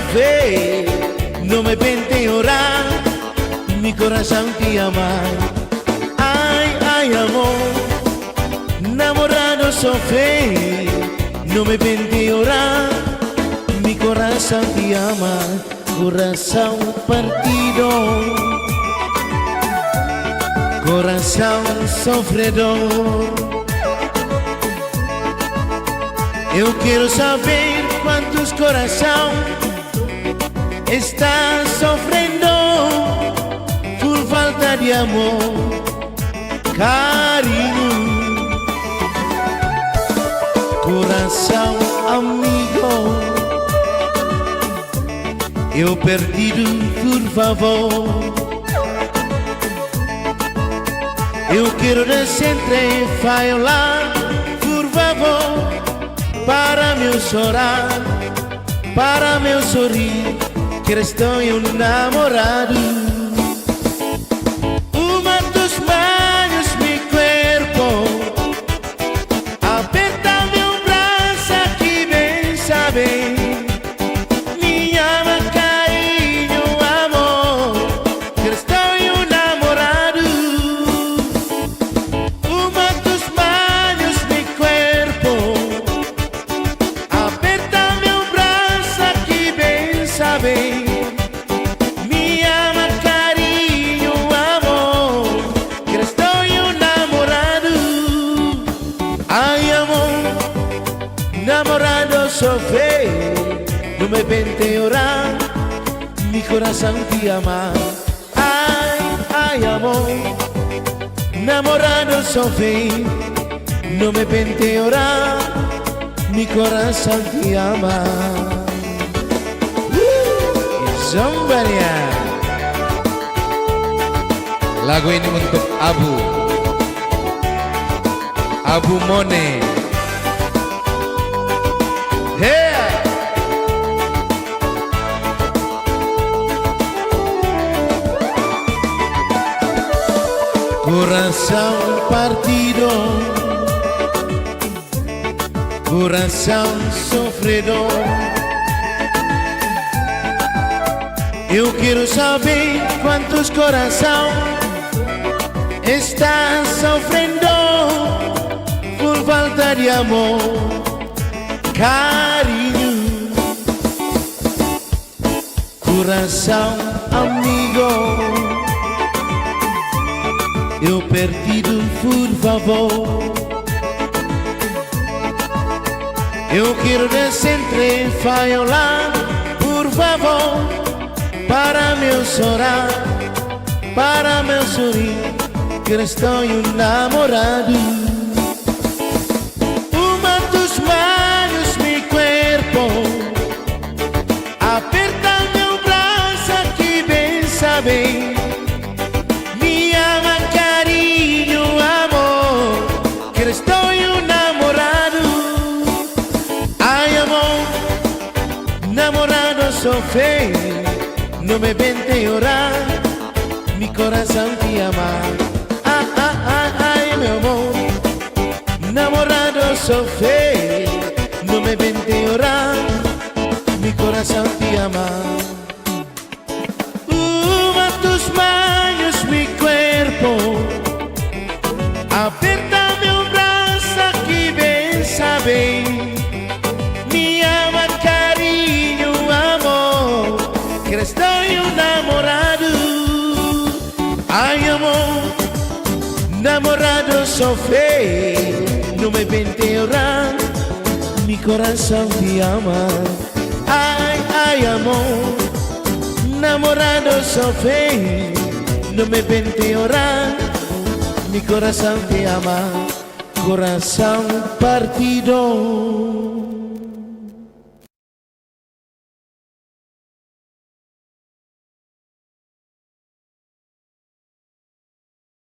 sofrer, no me vente llorar, mi corazón te ama. Ay, amor, enamorado sofrer, no me vente llorar, mi corazón te ama. Corazón partido, coração sofredor. Eu quero saber quantos coração está sofrendo por falta de amor, carinho. Coração amigo, eu perdido, por favor. Eu quero sempre falar, por favor, para meu chorar, para meu sorrir, que estou enamorado. Uma dos banhos, meu corpo, aperta meu braço aqui bem saber. Me ama, carinho, amor, que estou enamorado. Ai, amor, namorado sofrer, não me vente orar, mi coração te ama. Ai, amor, namorado sofrer, não me vente orar, mi coração te ama. Somebody. Lagu ini untuk Abu Mone. Hey. Coração partido, coração sofredor. Eu quero saber quantos coração está sofrendo por falta de amor, carinho. Coração amigo, eu perdido, por favor. Eu quero sempre falar, por favor, para meu chorar, para meu sorrir, que estou enamorado. Uma dos mãos, meu corpo, aperta meu braço aqui bem saber. Me ama, carinho, amor, que estou enamorado. Ai, amor, namorado sofrer, no me vente llorar, mi corazón te ama. Ay, mi amor, enamorado sofrer, no me vente llorar, mi corazón te ama. Uma tus manos, mi cuerpo, aperta meu braço aqui bem saber. Me ama, carinho, amor, que estou enamorado. Ai, amor, namorado sofrer, não me vente llorar, mi coração te ama. Ai, amor, namorado sofrer, não me vente llorar, mi coração te ama. Coração partido.